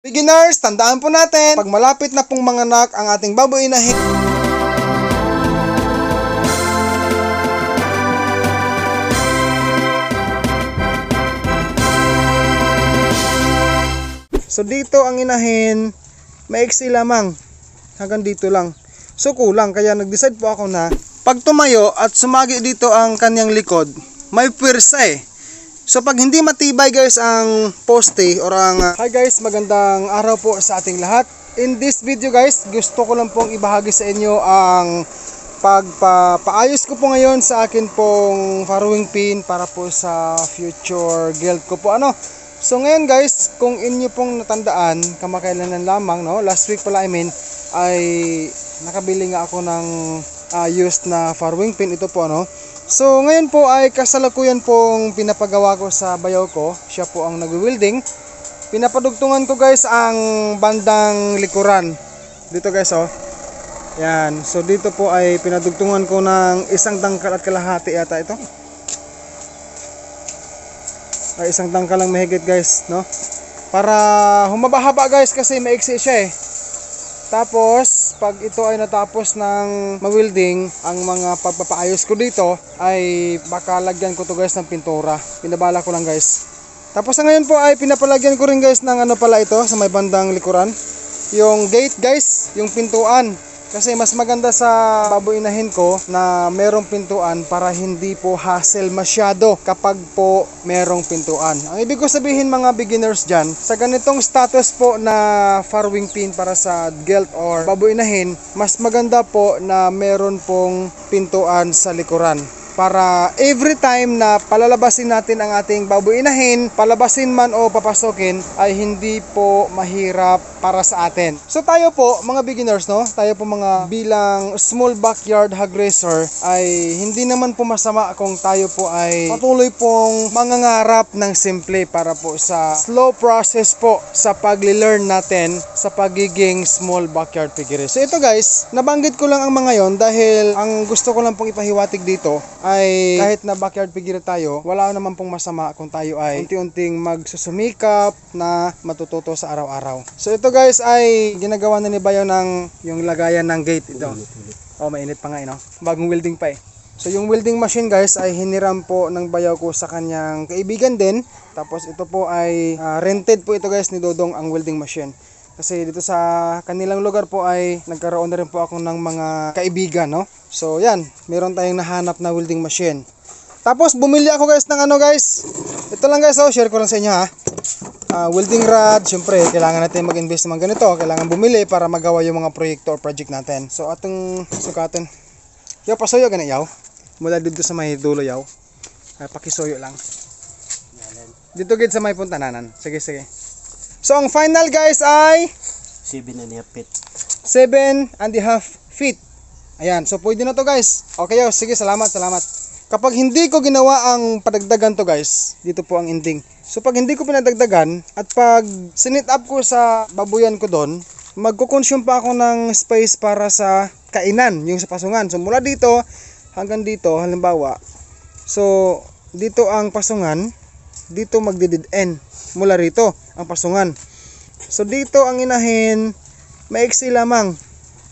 Beginners, tandaan po natin, pag malapit na pong manganak ang ating baboy inahin, so dito ang inahin, maiksi lamang, hanggang dito lang. So kulang, kaya nag-decide po ako na pag tumayo at sumagi dito ang kanyang likod, may pwersa eh. So pag hindi matibay guys ang poste or ang Hi guys, magandang araw po sa ating lahat. In this video guys, gusto ko lang pong ibahagi sa inyo ang pagpapaayos ko po ngayon sa akin pong farrowing pin para po sa future gelt ko po So ngayon guys, kung inyo pong natandaan, kamakailanan lamang last week pala ay nakabili nga ako ng used na farrowing pin ito po So ngayon po ay kasalukuyan pong pinapagawa ko sa bayaw ko. Siya po ang nagwi-welding. Pinapadugtungan ko guys ang bandang likuran. Dito guys Yan. So dito po ay pinadugtungan ko ng 1 tangkal at kalahati yata ito. Ay 1 tangkal lang mahigit guys, Para humaba-haba guys kasi maiksi siya eh. Tapos, pag ito ay natapos ng ma-welding, ang mga pagpapaayos ko dito ay baka lagyan ko to guys ng pintura. Pinabala ko lang guys. Tapos ngayon po ay pinapalagyan ko rin guys ng pala ito sa may bandang likuran. Yung gate guys, yung pintuan. Kasi mas maganda sa baboy inahin ko na merong pintuan para hindi po hassle masyado kapag po merong pintuan. Ang ibig ko sabihin mga beginners dyan, sa ganitong status po na farrowing pin para sa gelt or baboy inahin, mas maganda po na meron pong pintuan sa likuran. Para every time na palalabasin natin ang ating baboy inahin, palabasin man o papasokin, ay hindi po mahirap para sa atin. So tayo po, mga beginners, tayo po mga bilang small backyard hog raiser, ay hindi naman po masama kung tayo po ay patuloy pong mangangarap ng simple para po sa slow process po sa pagli-learn natin sa pagiging small backyard piggery. So ito guys, nabanggit ko lang ang mga yon dahil ang gusto ko lang pong ipahiwatig dito ay kahit na backyard piggery tayo, wala naman pong masama kung tayo ay unti-unting magsusumikap na matututo sa araw-araw. So ito guys ay ginagawa na ni Bayo ng yung lagayan ng gate ito. Mainit pa nga bagong welding pa eh. So yung welding machine guys ay hiniram po ng Bayaw ko sa kanyang kaibigan din. Tapos ito po ay rented po ito guys ni Dodong ang welding machine. Kasi dito sa kanilang lugar po ay nagkaroon na rin po ako ng mga kaibigan So yan, meron tayong nahanap na welding machine. Tapos bumili ako guys ng guys. Ito lang guys share ko lang sa inyo welding rod, syempre kailangan natin mag-invest ng ganito. Kailangan bumili para magawa yung mga proyekto or project natin. So atong sukatin. Yaw pasuyo gani yaw. Mula dito sa may dulo yaw. Pakisuyo lang. Dito gid sa may puntananan. Sige. So ang final guys ay 7.5 feet. 7.5 feet. Ayan, so pwede na to guys. Okay sige, salamat. Kapag hindi ko ginawa ang padagdagan to guys, dito po ang ending. So pag hindi ko pinadagdagan at pag sinit up ko sa babuyan ko doon, magko-consume pa ako ng space para sa kainan, yung sa pasungan. So mula dito hanggang dito, halimbawa. So dito ang pasungan, dito magdi-dead end. Mula rito ang pasungan. So dito ang inahin, maiksi lamang,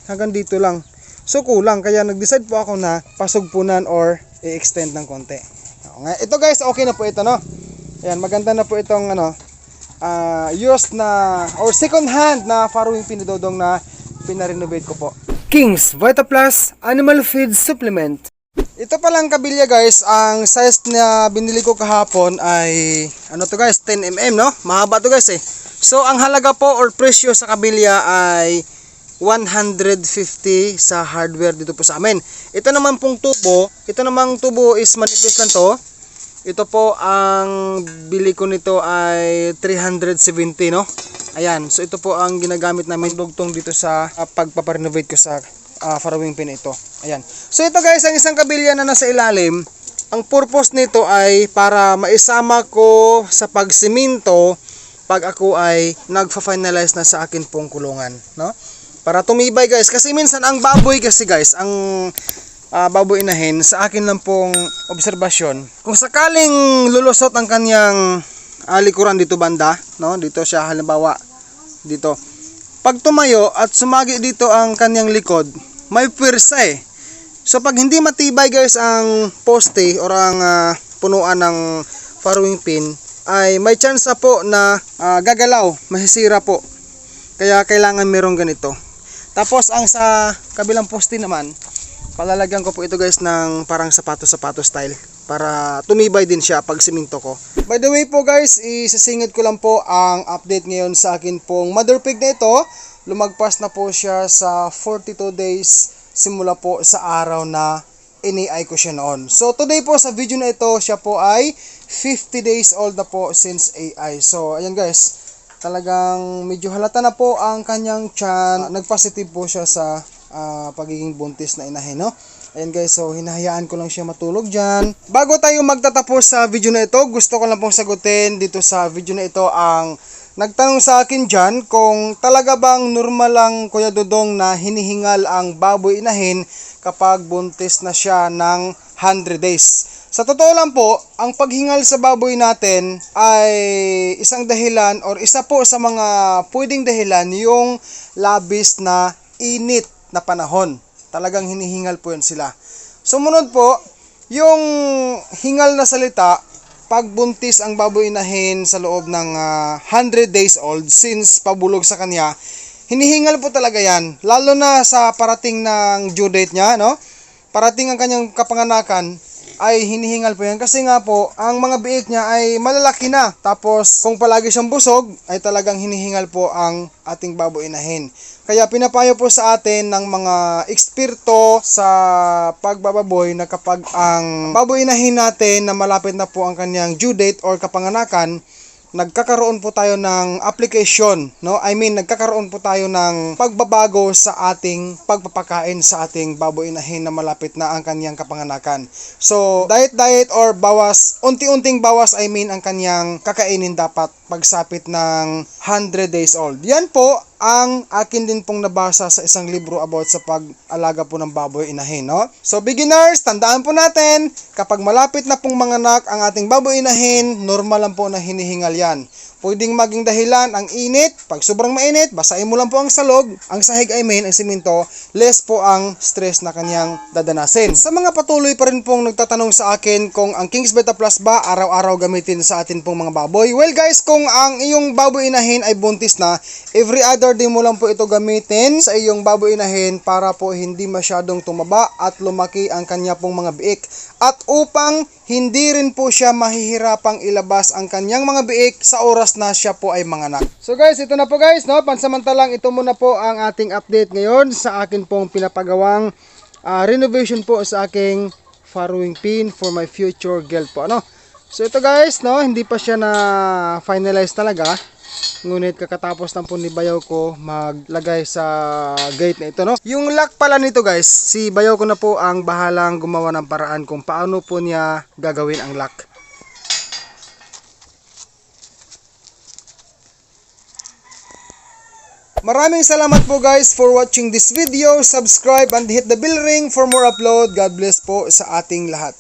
hanggang dito lang. So kulang, kaya nag-decide po ako na pasugpunan or i-extend ng konti. Ito guys, okay na po ito Ayan, maganda na po itong used na or second hand na farrowing pin ni Dodong na pinarenovate ko po. King's Vita Plus Animal Feed Supplement. Ito palang kabilya guys, ang size na binili ko kahapon ay to guys, 10mm Mahaba to guys eh. So ang halaga po or presyo sa kabilya ay 150 sa hardware dito po sa amin. Ito namang pong tubo, is manipis lang to. Ito po ang bili ko nito ay 370 Ayan, so ito po ang ginagamit namin dugtong dito sa pagpaparenovate ko sa farrowing pin ito. Ayan. So ito guys, ang isang kabilya na nasa ilalim, ang purpose nito ay para maisama ko sa pagsiminto pag ako ay nagfa-finalize na sa akin pong kulungan, Para tumibay guys, kasi minsan ang baboy kasi guys, ang baboy inahin, sa akin lang pong obserbasyon, kung sakaling lulusot ang kanyang likuran dito banda, dito siya halimbawa dito. Pag tumayo at sumagi dito ang kanyang likod, may pwersa eh. So pag hindi matibay guys ang poste or ang punuan ng farrowing pin, ay may chance po na gagalaw, masisira po. Kaya kailangan merong ganito. Tapos ang sa kabilang poste naman, palalagyan ko po ito guys ng parang sapatos-sapatos style para tumibay din siya pag siminto ko. By the way po guys, isasingit ko lang po ang update ngayon sa akin pong mother pig na ito. Lumagpas na po siya sa 42 days simula po sa araw na ini-ay ko siya noon. So today po sa video na ito, siya po ay 50 days old na po since AI. So ayan guys, talagang medyo halata na po ang kanyang tiyan. Nagpositive po siya sa pagiging buntis na inahin, no? Ayan guys, so hinahayaan ko lang siya matulog dyan. Bago tayo magtatapos sa video na ito, gusto ko lang pong sagutin dito sa video na ito ang nagtanong sa akin dyan kung talaga bang normal lang Kuya Dodong na hinihingal ang baboy inahin kapag buntis na siya ng 100 days. Sa totoo lang po, ang paghingal sa baboy natin ay isang dahilan or isa po sa mga pwedeng dahilan yung labis na init na panahon. Talagang hinihingal po yun sila. Sumunod po, yung hingal na salita, pag buntis ang baboy inahin sa loob ng 100 days old, since pabulog sa kanya, hinihingal po talaga yan. Lalo na sa parating ng due date niya, no? Parating ang kanyang kapanganakan, ay hinihingal po yan. Kasi nga po, ang mga biik niya ay malalaki na. Tapos, kung palagi siyang busog, ay talagang hinihingal po ang ating baboy inahin. Kaya pinapayo po sa atin ng mga eksperto sa pagbababoy na kapag ang baboy inahin natin na malapit na po ang kanyang due date or kapanganakan, nagkakaroon po tayo ng application, no? I mean, nagkakaroon po tayo ng pagbabago sa ating pagpapakain sa ating baboy inahin na malapit na ang kanyang kapanganakan. So, diet or bawas, unti-unting bawas, I mean, ang kanyang kakainin dapat pagsapit ng 100 days old. Yan po ang akin din pong nabasa sa isang libro about sa pag-alaga po ng baboy inahin, no? So beginners, tandaan po natin, kapag malapit na pong manganak ang ating baboy inahin, normal lang po na hinihingal yan. Pwedeng maging dahilan ang init. Pag sobrang mainit, basahin mo lang po ang salog, ang sahig I mean, ang simento, less po ang stress na kanyang dadanasin. Sa mga patuloy pa rin pong nagtatanong sa akin kung ang King's Beta Plus ba araw-araw gamitin sa atin pong mga baboy. Well guys, kung ang iyong baboy inahin ay buntis na, every other day mo lang po ito gamitin sa iyong baboy inahin para po hindi masyadong tumaba at lumaki ang kanya pong mga biik. At upang hindi rin po siya mahihirapang ilabas ang kanyang mga biik sa oras na siya po ay manganak. So guys, ito na po guys, no? Pansamantalang ito muna po ang ating update ngayon sa akin pong pinapagawang renovation po sa aking farrowing pin for my future girl po, ano? So ito guys, no? Hindi pa siya na finalize talaga. Ngunit kakatapos lang po ni bayaw ko maglagay sa gate na ito, no? Yung lock pala nito guys, si bayaw ko na po ang bahalang gumawa ng paraan kung paano po niya gagawin ang lock. Maraming salamat po guys for watching this video. Subscribe and hit the bell ring for more upload. God bless po sa ating lahat.